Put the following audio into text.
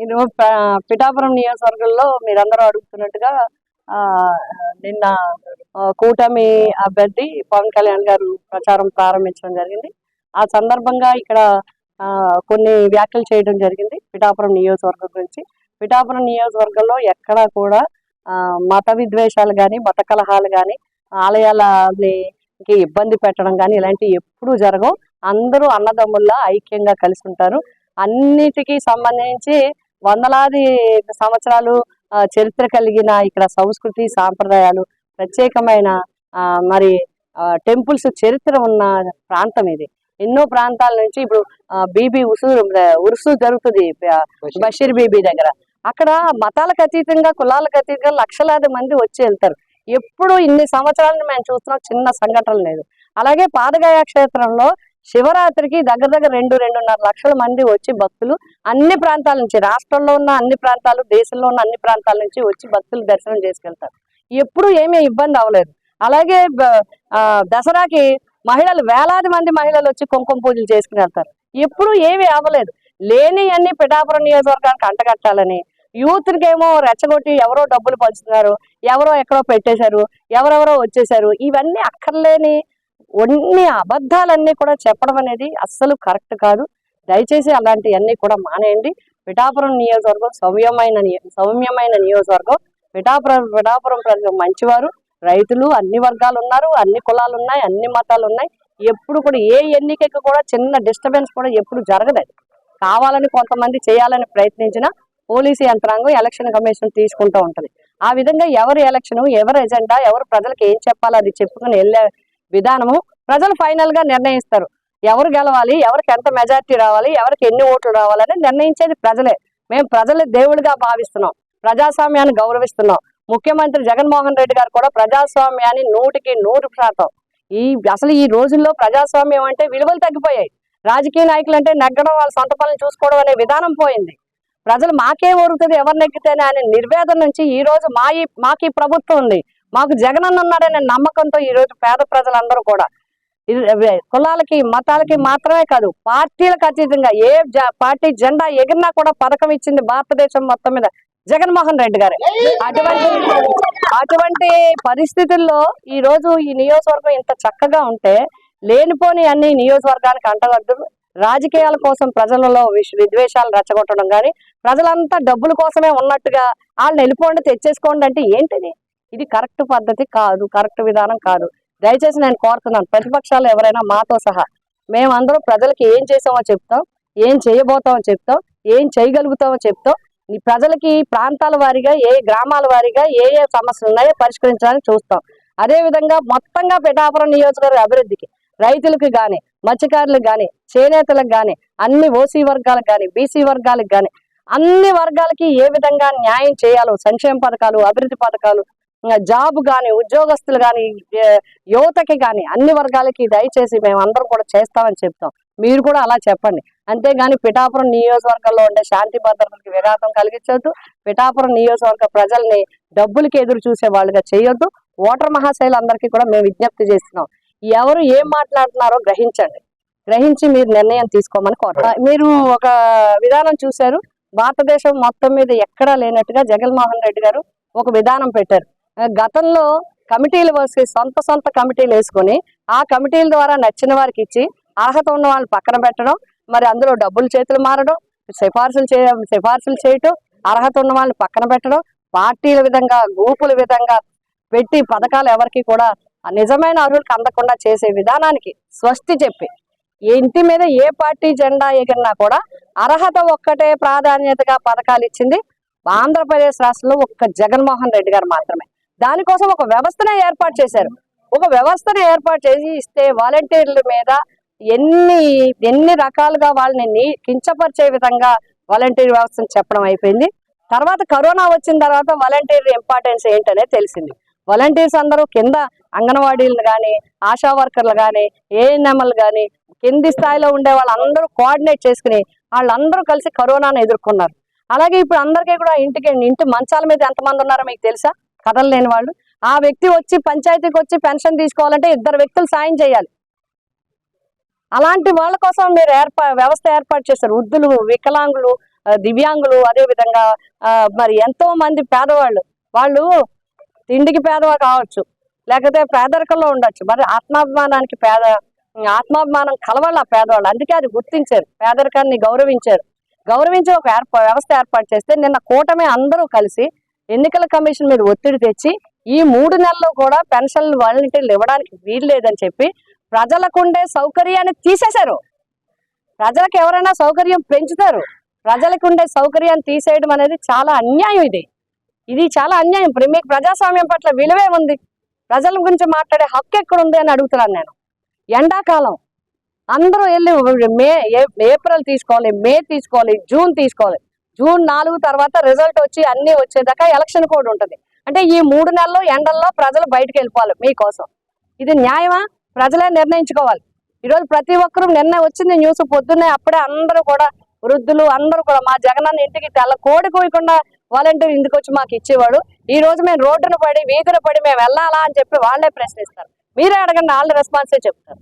ఇది పిఠాపురం నియోజకవర్గంలో మీరందరూ అడుగుతున్నట్టుగా నిన్న కూటమి అభ్యర్థి పవన్ కళ్యాణ్ గారు ప్రచారం ప్రారంభించడం జరిగింది. ఆ సందర్భంగా ఇక్కడ కొన్ని వ్యాఖ్యలు చేయడం జరిగింది పిఠాపురం నియోజకవర్గం గురించి. పిఠాపురం నియోజకవర్గంలో ఎక్కడా కూడా మత విద్వేషాలు కానీ, మత కలహాలు కానీ, ఆలయాలని ఇబ్బంది పెట్టడం కానీ ఇలాంటివి ఎప్పుడూ జరగవు. అందరూ అన్నదమ్ముల్లా ఐక్యంగా కలిసి ఉంటారు. అన్నిటికీ సంబంధించి వందలాది సంవత్సరాలు చరిత్ర కలిగిన ఇక్కడ సంస్కృతి సాంప్రదాయాలు ప్రత్యేకమైన మరి టెంపుల్స్ చరిత్ర ఉన్న ప్రాంతం ఇది. ఎన్నో ప్రాంతాల నుంచి ఇప్పుడు బీబీ ఉరుసు జరుగుతుంది బషీర్ బీబీ దగ్గర. అక్కడ మతాలకు అతీతంగా కులాలకు అతీతంగా లక్షలాది మంది వచ్చి వెళ్తారు. ఎప్పుడు ఇన్ని సంవత్సరాలను మేము చూస్తున్నాం, చిన్న సంఘటన లేదు. అలాగే పాదగయ క్షేత్రంలో శివరాత్రికి దగ్గర 2-2.5 లక్షల మంది వచ్చి భక్తులు అన్ని ప్రాంతాల నుంచి, రాష్ట్రంలో ఉన్న అన్ని ప్రాంతాలు, దేశంలో ఉన్న అన్ని ప్రాంతాల నుంచి వచ్చి భక్తులు దర్శనం చేసుకెళ్తారు. ఎప్పుడు ఏమీ ఇబ్బంది అవ్వలేదు. అలాగే దసరాకి మహిళలు వేలాది మంది మహిళలు వచ్చి కుంకుమ పూజలు చేసుకుని వెళ్తారు. ఎప్పుడు ఏమీ అవ్వలేదు. లేని అన్ని పిఠాపురం నియోజకవర్గానికి అంటగట్టాలని యూత్కి ఏమో రెచ్చగొట్టి ఎవరో డబ్బులు పంచుతున్నారు, ఎవరో ఎక్కడో పెట్టేశారు, ఎవరెవరో వచ్చేసారు, ఇవన్నీ అక్కర్లేని అన్ని అబద్ధాలన్నీ కూడా చెప్పడం అనేది అస్సలు కరెక్ట్ కాదు. దయచేసి అలాంటివన్నీ కూడా మానేయండి. పిఠాపురం నియోజకవర్గం సౌమ్యమైన నియోజకవర్గం. పిఠాపురం ప్రజలు మంచివారు, రైతులు, అన్ని వర్గాలు ఉన్నారు, అన్ని కులాలు ఉన్నాయి, అన్ని మతాలు ఉన్నాయి. ఎప్పుడు కూడా ఏ ఎన్నికకి కూడా చిన్న డిస్టర్బెన్స్ కూడా ఎప్పుడు జరగదు. కావాలని కొంతమంది చేయాలని ప్రయత్నించిన పోలీసు యంత్రాంగం, ఎలక్షన్ కమిషన్ తీసుకుంటూ ఉంటది. ఆ విధంగా ఎవరి ఎలక్షన్, ఎవరి ఎజెండా, ఎవరు ప్రజలకు ఏం చెప్పాలో అది చెప్పుకుని వెళ్ళే విధానము ప్రజలు ఫైనల్ గా నిర్ణయిస్తారు. ఎవరు గెలవాలి, ఎవరికి ఎంత మెజార్టీ రావాలి, ఎవరికి ఎన్ని ఓట్లు రావాలని నిర్ణయించేది ప్రజలే. మేము ప్రజలే దేవుడిగా భావిస్తున్నాం, ప్రజాస్వామ్యాన్ని గౌరవిస్తున్నాం. ముఖ్యమంత్రి జగన్మోహన్ రెడ్డి గారు కూడా ప్రజాస్వామ్యాన్ని 100% అసలు ఈ రోజుల్లో ప్రజాస్వామ్యం అంటే విలువలు తగ్గిపోయాయి. రాజకీయ నాయకులు అంటే నెగ్గడం, వాళ్ళ సొంత పనులు చూసుకోవడం అనే విధానం పోయింది. ప్రజలు మాకే ఒరుగుతుంది ఎవరు నెగ్గితేనే అనే నిర్వేదన నుంచి ఈ రోజు మాకు ఈ ప్రభుత్వం ఉంది, మాకు జగనన్న ఉన్నాడనే నమ్మకంతో ఈ రోజు పేద ప్రజలందరూ కూడా కులాలకి మతాలకి మాత్రమే కాదు, పార్టీలకు అతీతంగా ఏ పార్టీ జెండా ఎగిరినా కూడా పథకం ఇచ్చింది భారతదేశం మొత్తం మీద జగన్మోహన్ రెడ్డి గారే. అటువంటి పరిస్థితుల్లో ఈ రోజు ఈ నియోజకవర్గం ఇంత చక్కగా ఉంటే లేనిపోని అన్ని నియోజకవర్గానికి అంటగడ్డు రాజకీయాల కోసం ప్రజలలో విద్వేషాలు రెచ్చగొట్టడం కానీ, ప్రజలంతా డబ్బుల కోసమే ఉన్నట్టుగా వాళ్ళని వెళ్ళిపోండి తెచ్చేసుకోండి అంటే ఏంటిది? ఇది కరెక్ట్ పద్ధతి కాదు, కరెక్ట్ విధానం కాదు. దయచేసి నేను కోరుతున్నాను, ప్రతిపక్షాలు ఎవరైనా మాతో సహా మేమందరం ప్రజలకి ఏం చేసామో చెప్తాం, ఏం చేయబోతామో చెప్తాం, ఏం చేయగలుగుతామో చెప్తాం. ఈ ప్రజలకి ప్రాంతాల వారీగా, ఏ గ్రామాల వారీగా ఏ సమస్యలు ఉన్నాయో పరిష్కరించడానికి చూస్తాం. అదేవిధంగా మొత్తంగా పిఠాపురం నియోజకవర్గ అభివృద్ధికి రైతులకు కానీ, మత్స్యకారులకు కానీ, చేనేతలకు కానీ, అన్ని ఓసీ వర్గాలకు కానీ, బీసీ వర్గాలకు కానీ, అన్ని వర్గాలకి ఏ విధంగా న్యాయం చేయాలో సంక్షేమ పథకాలు, అభివృద్ధి పథకాలు, జాబ్ కానీ, ఉద్యోగస్తులు కానీ, యువతకి కానీ అన్ని వర్గాలకి దయచేసి మేమందరం కూడా చేస్తామని చెప్తాం. మీరు కూడా అలా చెప్పండి. అంతేగాని పిఠాపురం నియోజకవర్గంలో ఉండే శాంతి భద్రతలకు విఘాతం కలిగించొద్దు. పిఠాపురం నియోజకవర్గ ప్రజల్ని డబ్బులకి ఎదురు చూసే వాళ్ళుగా చేయొద్దు. ఓటర్ మహాశైలందరికీ కూడా మేము విజ్ఞప్తి చేస్తున్నాం, ఎవరు ఏం మాట్లాడుతున్నారో గ్రహించి మీరు నిర్ణయం తీసుకోమని కోరుతాం. మీరు ఒక విధానం చూశారు, భారతదేశం మొత్తం మీద ఎక్కడా లేనట్టుగా జగన్మోహన్ రెడ్డి గారు ఒక విధానం పెట్టారు. గతంలో కమిటీలు వచ్చి సొంత కమిటీలు వేసుకొని ఆ కమిటీల ద్వారా నచ్చిన వారికి ఇచ్చి అర్హత ఉన్న వాళ్ళని పక్కన పెట్టడం, మరి అందులో డబ్బులు చేతులు మారడం, సిఫార్సులు చేయటం, అర్హత ఉన్న వాళ్ళని పక్కన పెట్టడం, పార్టీల విధంగా గ్రూపుల విధంగా పెట్టి పథకాలు ఎవరికి కూడా నిజమైన అర్హులకు అందకుండా చేసే విధానానికి స్వస్తి చెప్పి ఇంటి మీద ఏ పార్టీ జెండా ఎగిరినా కూడా అర్హత ఒక్కటే ప్రాధాన్యతగా పథకాలు ఇచ్చింది ఆంధ్రప్రదేశ్ రాష్ట్రంలో ఒక్క జగన్మోహన్ రెడ్డి గారు మాత్రమే. దానికోసం ఒక వ్యవస్థనే ఏర్పాటు చేశారు. ఒక వ్యవస్థను ఏర్పాటు చేసి ఇస్తే వాలంటీర్ల మీద ఎన్ని రకాలుగా వాళ్ళని కించపరిచే విధంగా వాలంటీర్ వ్యవస్థను చెప్పడం అయిపోయింది. తర్వాత కరోనా వచ్చిన తర్వాత వాలంటీర్ ఇంపార్టెన్స్ ఏంటనేది తెలిసింది. వాలంటీర్స్ అందరూ కింద అంగన్వాడీలు కానీ, ఆశా వర్కర్లు కానీ, ఏఎన్ఎంలు కానీ, కింది స్థాయిలో ఉండే వాళ్ళందరూ కోఆర్డినేట్ చేసుకుని వాళ్ళందరూ కలిసి కరోనాను ఎదుర్కొన్నారు. అలాగే ఇప్పుడు అందరికీ కూడా ఇంటి మంచాల మీద ఎంతమంది ఉన్నారో మీకు తెలుసా? కదలలేని వాళ్ళు. ఆ వ్యక్తి వచ్చి పంచాయతీకి వచ్చి పెన్షన్ తీసుకోవాలంటే 2 వ్యక్తులు సాయం చేయాలి. అలాంటి వాళ్ళ కోసం మీరు వ్యవస్థ ఏర్పాటు చేశారు. వృద్ధులు, వికలాంగులు, దివ్యాంగులు, అదే విధంగా మరి ఎంతో మంది పేదవాళ్ళు, వాళ్ళు తిండికి పేదవాళ్ళు కావచ్చు, లేకపోతే పేదరికంలో ఉండొచ్చు, మరి ఆత్మాభిమానానికి ఆత్మాభిమానం కలవాళ్ళు ఆ పేదవాళ్ళు. అందుకే అది గుర్తించారు, పేదరికాన్ని గౌరవించి ఒక వ్యవస్థ ఏర్పాటు చేస్తే నిన్న కూటమి అందరూ కలిసి ఎన్నికల కమిషన్ మీద ఒత్తిడి తెచ్చి ఈ 3 నెలల్లో కూడా పెన్షన్లు వాలంటీర్లు ఇవ్వడానికి వీలు లేదని చెప్పి ప్రజలకుండే సౌకర్యాన్ని తీసేశారు. ప్రజలకు ఎవరైనా సౌకర్యం పెంచుతారు, ప్రజలకుండే సౌకర్యాన్ని తీసేయడం అనేది చాలా అన్యాయం. ఇది చాలా అన్యాయం. మీకు ప్రజాస్వామ్యం పట్ల విలువే ఉంది? ప్రజల గురించి మాట్లాడే హక్కు ఎక్కడుంది అని అడుగుతున్నాను నేను. ఎండాకాలం అందరూ వెళ్ళి ఏప్రిల్ తీసుకోవాలి, మే తీసుకోవాలి, జూన్ తీసుకోవాలి. జూన్ 4 తర్వాత రిజల్ట్ వచ్చి అన్ని వచ్చేదాకా ఎలక్షన్ కోడ్ ఉంటుంది. అంటే ఈ 3 నెలలు ఎండల్లో ప్రజలు బయటకు వెళ్ళిపోవాలి మీకోసం. ఇది న్యాయమా? ప్రజలే నిర్ణయించుకోవాలి. ఈరోజు ప్రతి ఒక్కరూ నిన్న వచ్చింది న్యూస్ పొద్దున్నే, అప్పుడే అందరూ కూడా వృద్ధులు అందరూ కూడా మా జగనన్న ఇంటికి తెల్ల కోడి కోయకుండా వాలంటీర్ ఇంటికి వచ్చి మాకు ఇచ్చేవాడు. ఈ రోజు మేము రోడ్డును పడి వీధిన పడి మేము వెళ్ళాలా అని చెప్పి వాళ్ళే ప్రశ్నిస్తారు. మీరే అడగండి, వాళ్ళ రెస్పాన్సే చెప్తారు.